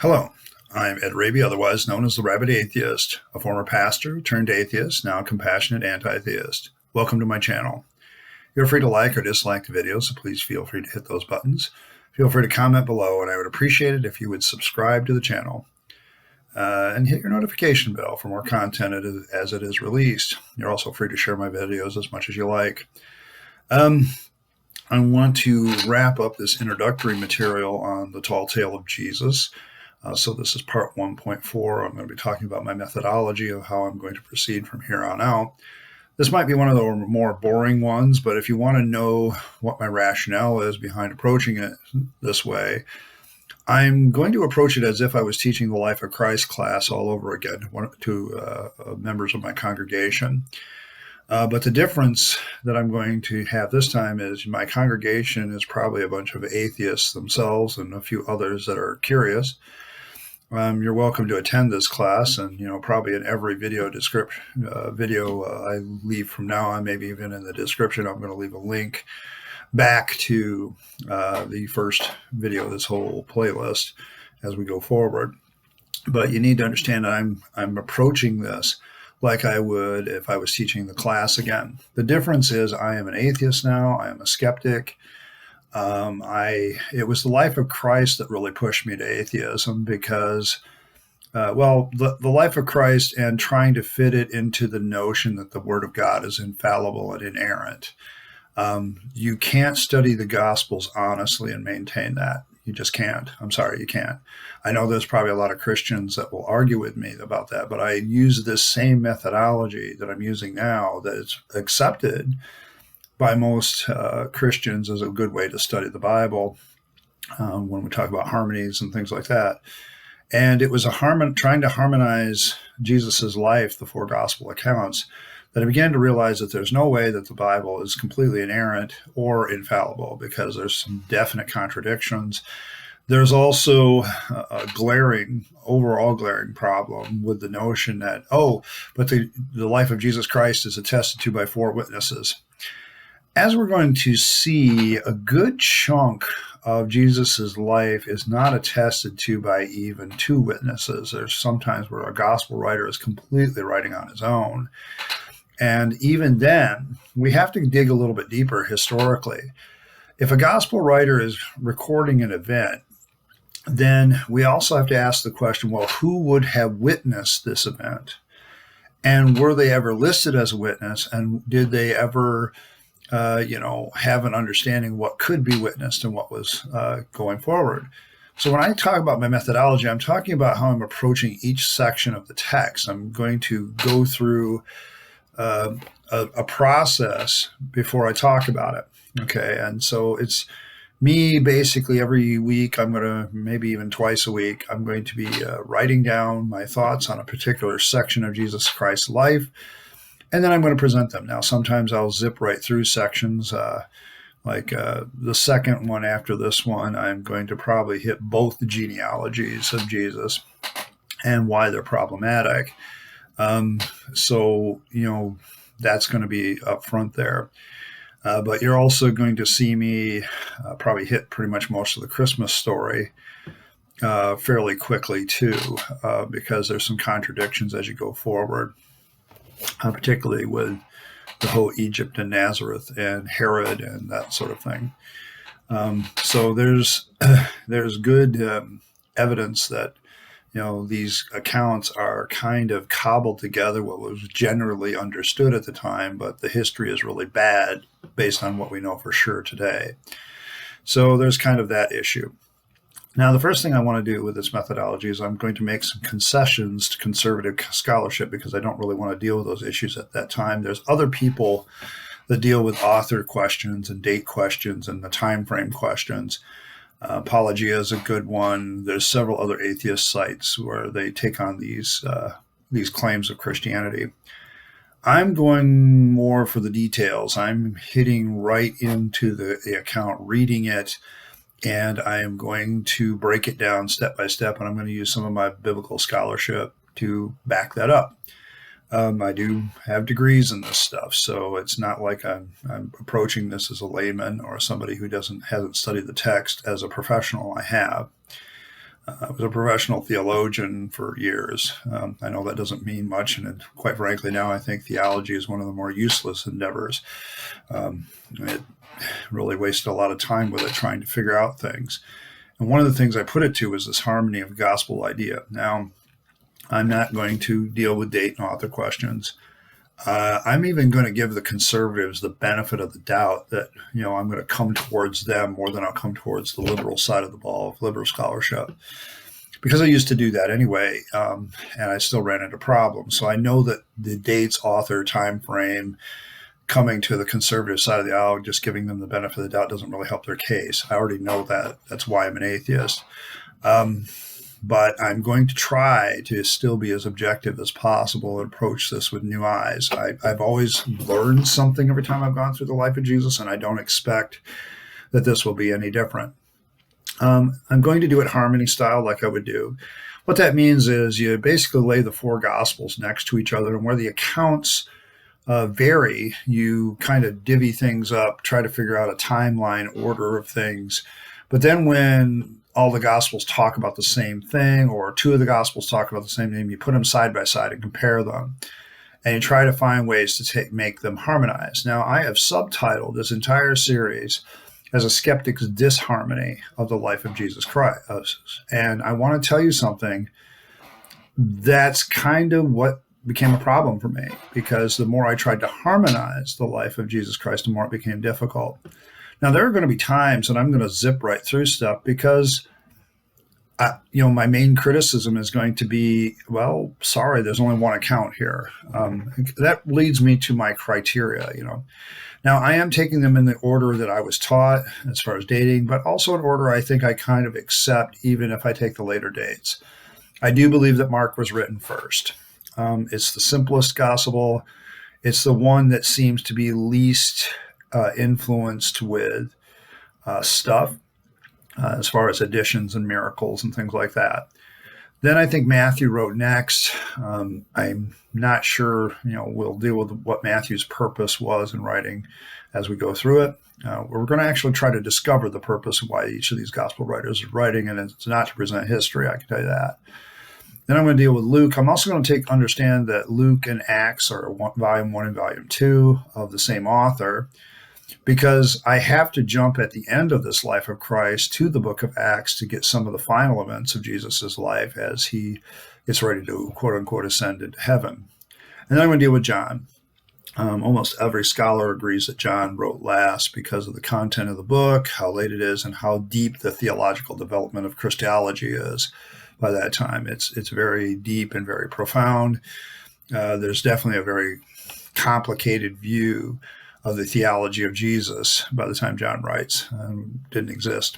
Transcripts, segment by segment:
Hello, I'm Ed Rabyd, otherwise known as the Rabyd Atheist, a former pastor turned atheist, now a compassionate anti-theist. Welcome to my channel. You're free to like or dislike the video, so please feel free to hit those buttons. Feel free to comment below, and I would appreciate it if you would subscribe to the channel. And hit your notification bell for more content as it is released. You're also free to share my videos as much as you like. I want to wrap up this introductory material on the tall tale of Jesus. So this is part 1.4. I'm going to be talking about my methodology of how I'm going to proceed from here on out. This might be one of the more boring ones, but if you want to know what my rationale is behind approaching it this way, I'm going to approach it as if I was teaching the Life of Christ class all over again to members of my congregation. But the difference that I'm going to have this time is my congregation is probably a bunch of atheists themselves and a few others that are curious. You're welcome to attend this class, and probably in every video I leave from now on, maybe even in the description, I'm going to leave a link back to the first video of this whole playlist as we go forward. But you need to understand that I'm approaching this like I would if I was teaching the class again. The difference is I am an atheist now. I am a skeptic. It was the Life of Christ that really pushed me to atheism because, the Life of Christ and trying to fit it into the notion that the Word of God is infallible and inerrant. You can't study the Gospels honestly and maintain that. You just can't. I'm sorry, you can't. I know there's probably a lot of Christians that will argue with me about that, but I use this same methodology that I'm using now that is accepted by most Christians as a good way to study the Bible when we talk about harmonies and things like that. And it was trying to harmonize Jesus's life, the four gospel accounts, that I began to realize that there's no way that the Bible is completely inerrant or infallible because there's some definite contradictions. There's also a overall glaring problem with the notion that, but the life of Jesus Christ is attested to by four witnesses. As we're going to see, a good chunk of Jesus's life is not attested to by even two witnesses. There's sometimes where a gospel writer is completely writing on his own. And even then, we have to dig a little bit deeper historically. If a gospel writer is recording an event, then we also have to ask the question, well, who would have witnessed this event? And were they ever listed as a witness? And did they ever have an understanding what could be witnessed and what was going forward? So when I talk about my methodology, I'm talking about how I'm approaching each section of the text. I'm going to go through a process before I talk about it. Okay. And so it's me basically every week, maybe even twice a week, I'm going to be writing down my thoughts on a particular section of Jesus Christ's life. And then I'm going to present them. Now, sometimes I'll zip right through sections. Like the second one after this one, I'm going to probably hit both the genealogies of Jesus and why they're problematic. So that's going to be up front there. But you're also going to see me probably hit pretty much most of the Christmas story fairly quickly too, because there's some contradictions as you go forward. Particularly with the whole Egypt and Nazareth and Herod and that sort of thing. So there's good evidence that these accounts are kind of cobbled together what was generally understood at the time, but the history is really bad based on what we know for sure today. So there's kind of that issue. Now, the first thing I want to do with this methodology is I'm going to make some concessions to conservative scholarship because I don't really want to deal with those issues at that time. There's other people that deal with author questions and date questions and the time frame questions. Apologia is a good one. There's several other atheist sites where they take on these claims of Christianity. I'm going more for the details. I'm hitting right into the account, reading it, and I am going to break it down step by step, and I'm going to use some of my biblical scholarship to back that up. I do have degrees in this stuff, so it's not like I'm approaching this as a layman or somebody who hasn't studied the text. As a professional, I have. I was a professional theologian for years. I know that doesn't mean much, and quite frankly, now I think theology is one of the more useless endeavors. It really wasted a lot of time with it trying to figure out things. And one of the things I put it to is this harmony of gospel idea. Now, I'm not going to deal with date and author questions. I'm even going to give the conservatives the benefit of the doubt that, I'm going to come towards them more than I'll come towards the liberal side of the ball of liberal scholarship. Because I used to do that anyway, and I still ran into problems. So I know that the dates, author, time frame, coming to the conservative side of the aisle, just giving them the benefit of the doubt doesn't really help their case. I already know that. That's why I'm an atheist. But I'm going to try to still be as objective as possible and approach this with new eyes. I've always learned something every time I've gone through the life of Jesus, and I don't expect that this will be any different. I'm going to do it harmony style like I would do. What that means is you basically lay the four Gospels next to each other, and where the accounts vary, you kind of divvy things up, try to figure out a timeline order of things. But then when all the Gospels talk about the same thing, or two of the Gospels talk about the same thing, you put them side by side and compare them. And you try to find ways to make them harmonize. Now, I have subtitled this entire series as a Skeptics Disharmony of the life of Jesus Christ. And I want to tell you something. That's kind of what became a problem for me, because the more I tried to harmonize the life of Jesus Christ, the more it became difficult. Now, there are going to be times that I'm going to zip right through stuff because, my main criticism is going to be, well, sorry, there's only one account here. That leads me to my criteria, Now, I am taking them in the order that I was taught as far as dating, but also an order I think I kind of accept even if I take the later dates. I do believe that Mark was written first. It's the simplest gospel. It's the one that seems to be least influenced with stuff as far as additions and miracles and things like that. Then I think Matthew wrote next. I'm not sure, we'll deal with what Matthew's purpose was in writing as we go through it. We're going to actually try to discover the purpose of why each of these gospel writers is writing, and it's not to present history, I can tell you that. Then I'm going to deal with Luke. I'm also going to understand that Luke and Acts are volume 1 and volume 2 of the same author, because I have to jump at the end of this life of Christ to the book of Acts to get some of the final events of Jesus' life as he gets ready to, quote unquote, ascend into heaven. And then I'm going to deal with John. Almost every scholar agrees that John wrote last because of the content of the book, how late it is, and how deep the theological development of Christology is by that time. It's very deep and very profound. There's definitely a very complicated view of the theology of Jesus by the time John writes. Didn't exist.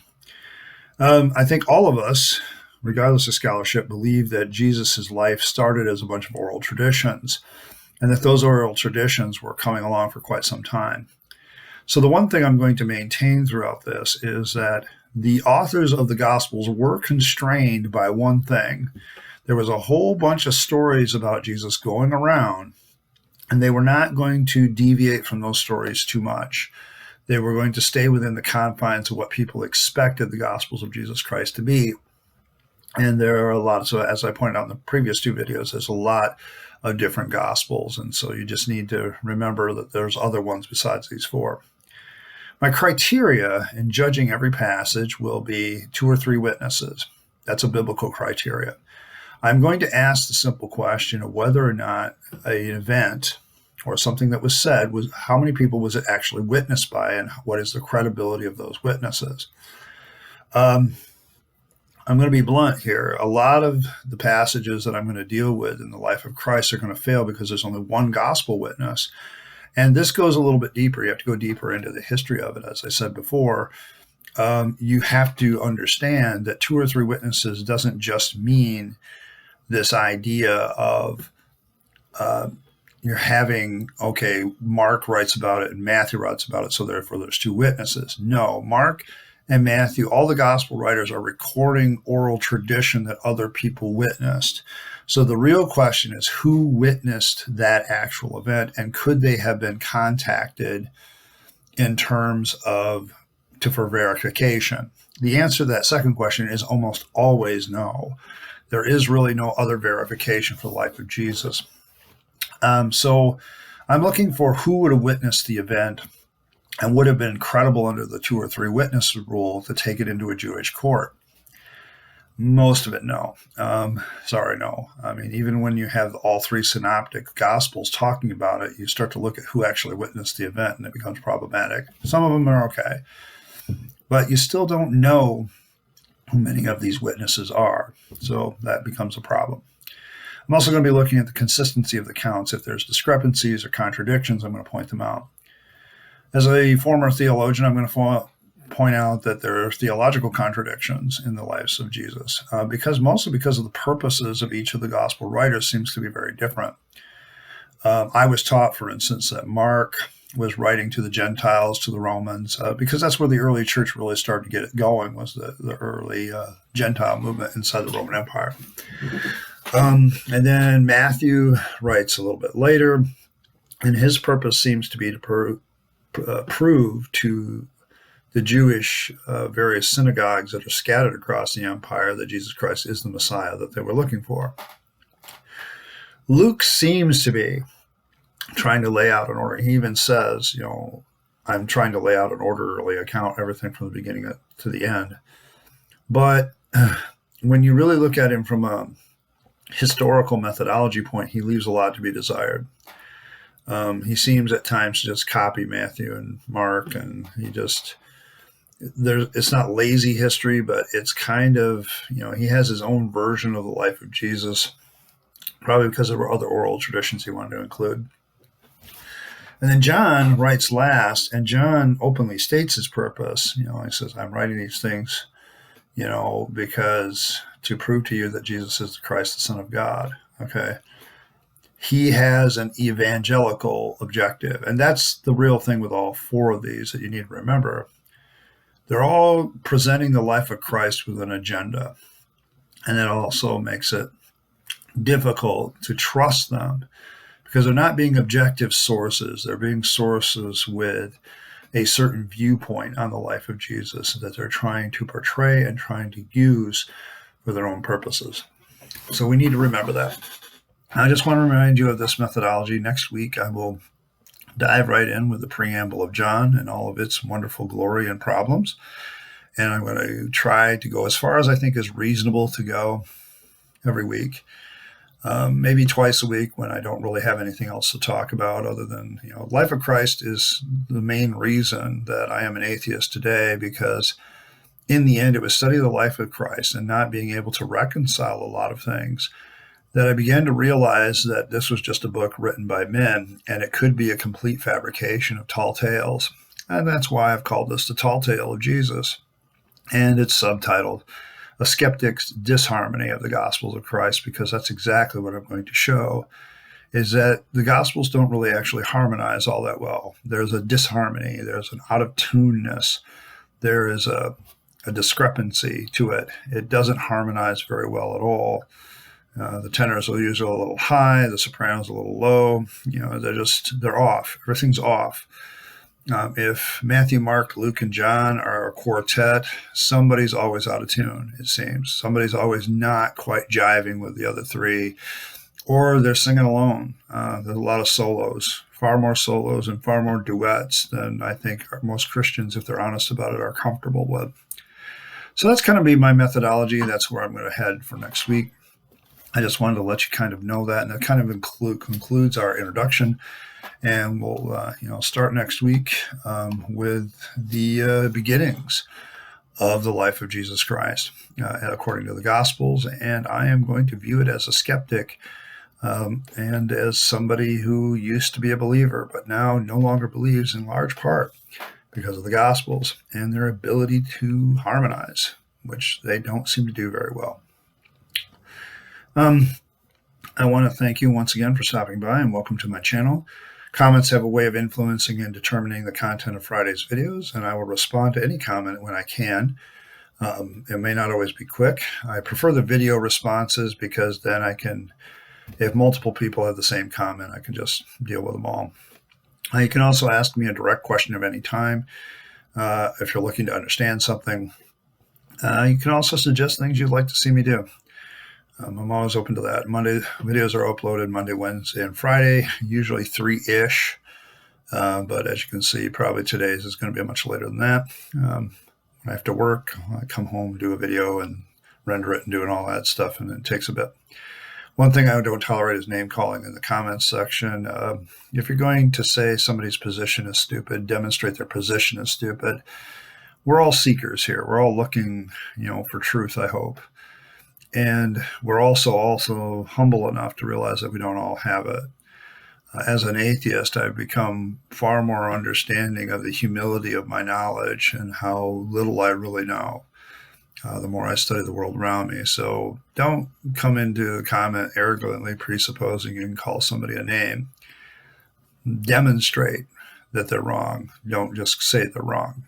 I think all of us, regardless of scholarship, believe that Jesus' life started as a bunch of oral traditions, and that those oral traditions were coming along for quite some time. So the one thing I'm going to maintain throughout this is that the authors of the Gospels were constrained by one thing. There was a whole bunch of stories about Jesus going around, and they were not going to deviate from those stories too much. They were going to stay within the confines of what people expected the Gospels of Jesus Christ to be. And there are a lot, so as I pointed out in the previous two videos, there's a lot of different Gospels. And so you just need to remember that there's other ones besides these four. My criteria in judging every passage will be 2 or 3 witnesses. That's a biblical criteria. I'm going to ask the simple question of whether or not an event or something that was said was, how many people was it actually witnessed by, and what is the credibility of those witnesses? I'm going to be blunt here. A lot of the passages that I'm going to deal with in the life of Christ are going to fail because there's only one gospel witness. And this goes a little bit deeper. You have to go deeper into the history of it. As I said before, you have to understand that 2 or 3 witnesses doesn't just mean this idea of you're having, okay, Mark writes about it and Matthew writes about it, so therefore there's 2 witnesses. No, Mark and Matthew, all the gospel writers are recording oral tradition that other people witnessed. So the real question is, who witnessed that actual event, and could they have been contacted in terms of for verification? The answer to that second question is almost always no. There is really no other verification for the life of Jesus. So I'm looking for who would have witnessed the event and would have been credible under the 2 or 3 witness rule to take it into a Jewish court. Most of it, no. No. I mean, even when you have all 3 synoptic gospels talking about it, you start to look at who actually witnessed the event, and it becomes problematic. Some of them are okay, but you still don't know who many of these witnesses are, so that becomes a problem. I'm also going to be looking at the consistency of the accounts. If there's discrepancies or contradictions, I'm going to point them out. As a former theologian, I'm going to point out that there are theological contradictions in the lives of Jesus, mostly because of the purposes of each of the gospel writers seems to be very different. I was taught, for instance, that Mark was writing to the Gentiles, to the Romans, because that's where the early church really started to get it going, was the early Gentile movement inside the Roman Empire. And then Matthew writes a little bit later, and his purpose seems to be to prove to the Jewish various synagogues that are scattered across the empire that Jesus Christ is the Messiah that they were looking for. Luke seems to be trying to lay out an order. He even says, I'm trying to lay out an orderly account, everything from the beginning to the end. But when you really look at him from a historical methodology point, he leaves a lot to be desired. He seems at times to just copy Matthew and Mark, and it's not lazy history, but it's kind of, he has his own version of the life of Jesus, probably because there were other oral traditions he wanted to include. And then John writes last, and John openly states his purpose. He says, I'm writing these things, because to prove to you that Jesus is the Christ, the Son of God. Okay. He has an evangelical objective. And that's the real thing with all 4 of these that you need to remember. They're all presenting the life of Christ with an agenda. And that also makes it difficult to trust them, because they're not being objective sources. They're being sources with a certain viewpoint on the life of Jesus that they're trying to portray and trying to use for their own purposes. So we need to remember that. I just want to remind you of this methodology. Next week, I will dive right in with the preamble of John and all of its wonderful glory and problems. And I'm going to try to go as far as I think is reasonable to go every week. Maybe twice a week when I don't really have anything else to talk about other than, life of Christ is the main reason that I am an atheist today, because in the end, it was studying the life of Christ and not being able to reconcile a lot of things that I began to realize that this was just a book written by men, and it could be a complete fabrication of tall tales. And that's why I've called this the Tall Tale of Jesus. And it's subtitled A Skeptics Disharmony of the Gospels of Christ, because that's exactly what I'm going to show, is that the Gospels don't really actually harmonize all that well. There's a disharmony. There's an out-of-tuneness. There is a discrepancy to it. It doesn't harmonize very well at all. The tenors are usually a little high, the sopranos a little low. They're off. Everything's off. If Matthew, Mark, Luke, and John are a quartet, somebody's always out of tune, it seems. Somebody's always not quite jiving with the other 3, or they're singing alone. There's a lot of solos, far more solos and far more duets than I think most Christians, if they're honest about it, are comfortable with. So that's kind of be my methodology. That's where I'm going to head for next week. I just wanted to let you kind of know that, and that kind of concludes our introduction. And we'll, start next week with the beginnings of the life of Jesus Christ, according to the Gospels. And I am going to view it as a skeptic and as somebody who used to be a believer, but now no longer believes, in large part because of the Gospels and their ability to harmonize, which they don't seem to do very well. I want to thank you once again for stopping by, and welcome to my channel. Comments have a way of influencing and determining the content of Friday's videos, and I will respond to any comment when I can. It may not always be quick. I prefer the video responses because then I can, if multiple people have the same comment, I can just deal with them all. You can also ask me a direct question of any time if you're looking to understand something. You can also suggest things you'd like to see me do. I'm always open to that. Monday videos are uploaded Monday, Wednesday, and Friday, usually 3-ish. But as you can see, probably today's is going to be much later than that. When I have to work, I come home, do a video, and render it and doing all that stuff, and it takes a bit. One thing I don't tolerate is name calling in the comments section. If you're going to say somebody's position is stupid, demonstrate their position is stupid. We're all seekers here. We're all looking, for truth, I hope. And we're also humble enough to realize that we don't all have it. As an atheist, I've become far more understanding of the humility of my knowledge and how little I really know. The more I study the world around me. So don't come into a comment arrogantly presupposing you can call somebody a name. Demonstrate that they're wrong. Don't just say they're wrong.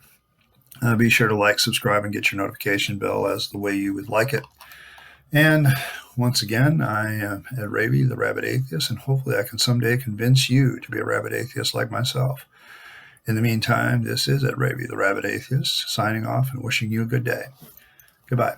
Be sure to like, subscribe, and get your notification bell as the way you would like it. And once again, I am at Rabyd, the Rabid Atheist, and hopefully I can someday convince you to be a rabid atheist like myself. In the meantime, this is at Rabyd, the Rabid Atheist, signing off and wishing you a good day. Goodbye.